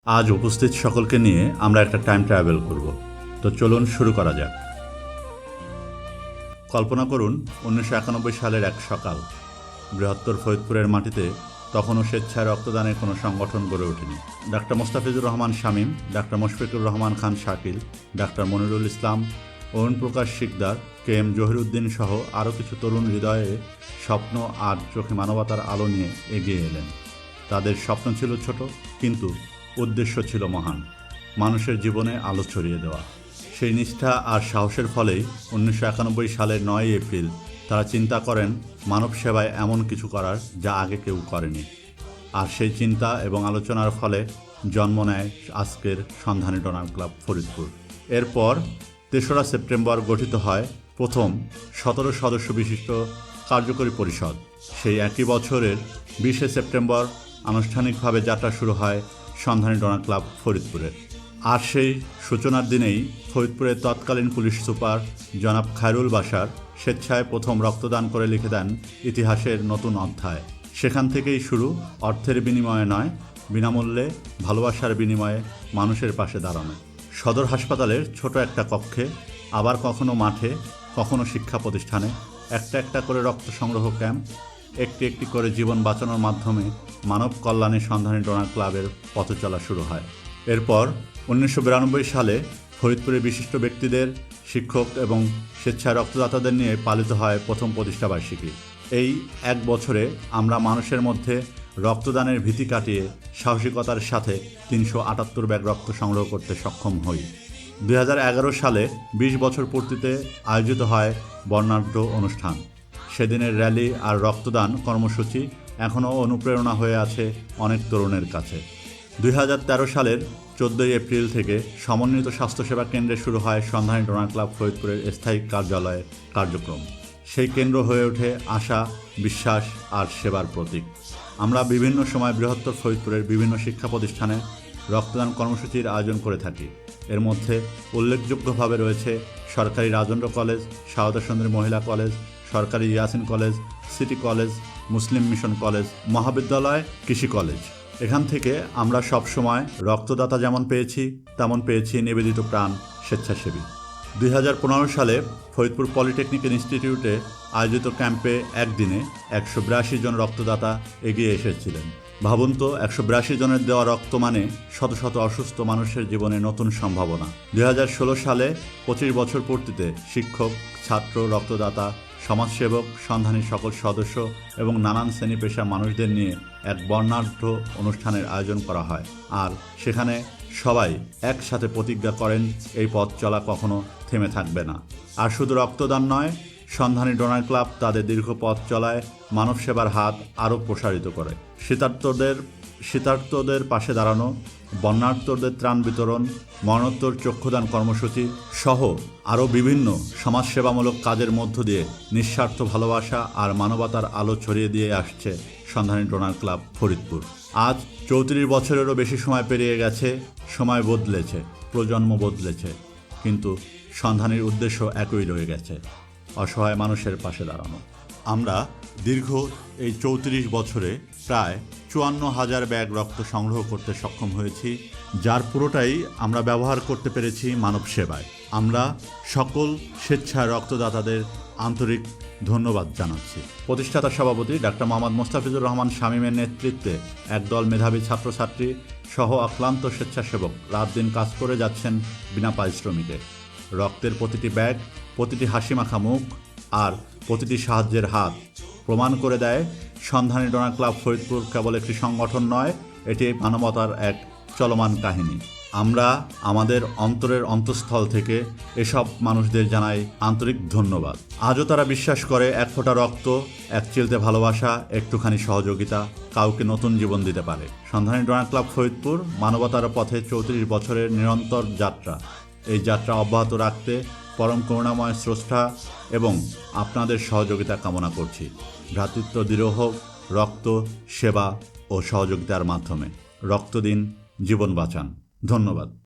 আজ উপস্থিত সকলকে নিয়ে আমরা একটা টাইম ট্রাভেল করব। তো চলুন শুরু করা যাক। কল্পনা করুন 1991 সালের এক সকাল। বৃহত্তর ফরিদপুরের মাটিতে তখনও স্বেচ্ছায় রক্তদানের কোনো সংগঠন গড়ে ওঠেনি। Doctor Mostafizur Rahman Shamim, doctor Mushfiqur Rahman Khan Shakil, doctor Monirul ইসলাম, অরুণ প্রকাশ শিকদার, কে এম জহিরুদ্দিন সহ আরও কিছু তরুণ হৃদয়ে স্বপ্ন আর চোখে মানবতার আলো নিয়ে এগিয়ে এলেন। তাদের স্বপ্ন ছিল ছোট, কিন্তু উদ্দেশ্য ছিল মহান, মানুষের জীবনে আলো ছড়িয়ে দেওয়া। সেই নিষ্ঠা আর সাহসের ফলেই 1991 সালের 9 এপ্রিল তারা চিন্তা করেন মানব সেবায় এমন কিছু করার যা আগে কেউ করেনি। আর সেই চিন্তা এবং আলোচনার ফলে জন্ম নেয় আজকের সন্ধানী ডোনার ক্লাব ফরিদপুর। এরপর 3রা সেপ্টেম্বর গঠিত হয় প্রথম 17 সদস্য বিশিষ্ট কার্যকরী পরিষদ। সেই একই বছরের 20 সেপ্টেম্বর আনুষ্ঠানিকভাবে যাত্রা শুরু হয় সন্ধানী ডোনার ক্লাব ফরিদপুরের। আর সেই সূচনার দিনেই ফরিদপুরের তৎকালীন পুলিশ সুপার জনাব খায়রুল বাশার স্বেচ্ছায় প্রথম রক্তদান করে লিখে দেন ইতিহাসের নতুন অধ্যায়। সেখান থেকেই শুরু, অর্থের বিনিময়ে নয়, বিনামূল্যে ভালোবাসার বিনিময়ে মানুষের পাশে দাঁড়ানো। সদর হাসপাতালের ছোট একটা কক্ষে, আবার কখনো মাঠে, কখনো শিক্ষা প্রতিষ্ঠানে একটা একটা করে রক্ত সংগ্রহ ক্যাম্প, একটি একটি করে জীবন বাঁচানোর মাধ্যমে মানব কল্যাণে সন্ধানী ডোনার ক্লাবের পথ চলা শুরু হয়। এরপর 1992 সালে ফরিদপুরের বিশিষ্ট ব্যক্তিদের, শিক্ষক এবং স্বেচ্ছায় রক্তদাতাদের নিয়ে পালিত হয় প্রথম প্রতিষ্ঠাবার্ষিকী। এই এক বছরে আমরা মানুষের মধ্যে রক্তদানের ভীতি কাটিয়ে সাহসিকতার সাথে 378 ব্যাগ রক্ত সংগ্রহ করতে সক্ষম হই। 2011 সালে 20 বছর পূর্তিতে আয়োজিত হয় বর্ণাঢ্য অনুষ্ঠান। সেদিনের র্যালি আর রক্তদান কর্মসূচি এখনও অনুপ্রেরণা হয়ে আছে অনেক তরুণের কাছে। 2013 সালের 14 এপ্রিল থেকে সমন্বিত স্বাস্থ্যসেবা কেন্দ্রে শুরু হয় সন্ধানী ডোনার ক্লাব ফরিদপুরের স্থায়ী কার্যালয়ের কার্যক্রম। সেই কেন্দ্র হয়ে ওঠে আশা, বিশ্বাস আর সেবার প্রতীক। আমরা বিভিন্ন সময় বৃহত্তর ফরিদপুরের বিভিন্ন শিক্ষা প্রতিষ্ঠানে রক্তদান কর্মসূচির আয়োজন করে থাকি। এর মধ্যে উল্লেখযোগ্যভাবে রয়েছে সরকারি রাজেন্দ্র কলেজ, সারদা সুন্দরী মহিলা কলেজ, সরকারি ইয়াসিন কলেজ, সিটি কলেজ, মুসলিম মিশন কলেজ, মহাবিদ্যালয়, কৃষি কলেজ। এখান থেকে আমরা সবসময় রক্তদাতা যেমন পেয়েছি, তেমন পেয়েছি নিবেদিত প্রাণ স্বেচ্ছাসেবী। 2015 সালে ফরিদপুর পলিটেকনিক ইনস্টিটিউটে আয়োজিত ক্যাম্পে একদিনে 182 জন রক্তদাতা এগিয়ে এসেছিলেন। ভাবুন তো, 182 জনের দেওয়া রক্ত মানে শত শত অসুস্থ মানুষের জীবনে নতুন সম্ভাবনা। 2016 সালে 25 বছর পূর্তিতে শিক্ষক, ছাত্র, রক্তদাতা, সমাজসেবক, সন্ধানী সকল সদস্য এবং নানান শ্রেণী পেশার মানুষদের নিয়ে এক বর্ণাঢ্য অনুষ্ঠানের আয়োজন করা হয়। আর সেখানে সবাই একসাথে প্রতিজ্ঞা করেন এই পথ চলা কখনো থেমে থাকবে না। আর শুধু রক্তদান নয়, সন্ধানী ডোনার ক্লাব তাদের দীর্ঘ পথ চলায় মানব সেবার হাত আরও প্রসারিত করে। শীতার্তদের পাশে দাঁড়ানো, বন্যার্তদের ত্রাণ বিতরণ, মরণোত্তর চক্ষুদান কর্মসূচি সহ আরও বিভিন্ন সমাজসেবামূলক কাজের মধ্য দিয়ে নিঃস্বার্থ ভালোবাসা আর মানবতার আলো ছড়িয়ে দিয়ে আসছে সন্ধানী ডোনার ক্লাব ফরিদপুর। আজ 34 বছরেরও বেশি সময় পেরিয়ে গেছে, সময় বদলেছে, প্রজন্ম বদলেছে, কিন্তু সন্ধানীর উদ্দেশ্য একই রয়ে গেছে, অসহায় মানুষের পাশে দাঁড়ানো। আমরা দীর্ঘ এই 34 বছরে প্রায় 54,000 ব্যাগ রক্ত সংগ্রহ করতে সক্ষম হয়েছি, যার পুরোটাই আমরা ব্যবহার করতে পেরেছি মানব সেবায়। আমরা সকল স্বেচ্ছায় রক্তদাতাদের আন্তরিক ধন্যবাদ জানাচ্ছি। প্রতিষ্ঠাতা সভাপতি ডাক্তার মোহাম্মদ মোস্তাফিজুর রহমান শামীমের নেতৃত্বে একদল মেধাবী ছাত্রছাত্রী সহ অক্লান্ত স্বেচ্ছাসেবক রাত দিন কাজ করে যাচ্ছেন বিনা পারিশ্রমিকে। রক্তের প্রতিটি ব্যাগ, প্রতিটি হাসিমাখা মুখ আর প্রতিটি সাহায্যের হাত প্রমাণ করে দেয় সন্ধানী ডোনার ক্লাব ফরিদপুর কেবল একটি সংগঠন নয়, এটি মানবতার এক চলমান কাহিনী। আমরা আমাদের অন্তরের অন্তঃস্থল থেকে এসব মানুষদের জানাই আন্তরিক ধন্যবাদ। আজও তারা বিশ্বাস করে এক ফোঁটা রক্ত, এক চিলতে ভালোবাসা, একটুখানি সহযোগিতা কাউকে নতুন জীবন দিতে পারে। সন্ধানী ডোনার ক্লাব ফরিদপুর মানবতার পথে 34 বছরের নিরন্তর যাত্রা। এই যাত্রা অব্যাহত রাখতে পরম করুণাময় স্রষ্টা এবং আপনাদের সহযোগিতা কামনা করছি। ভ্রাতৃত্ব দৃঢ় হোক রক্ত, সেবা ও সহযোগিতার মাধ্যমে। রক্ত দিন, জীবন বাঁচান। ধন্যবাদ।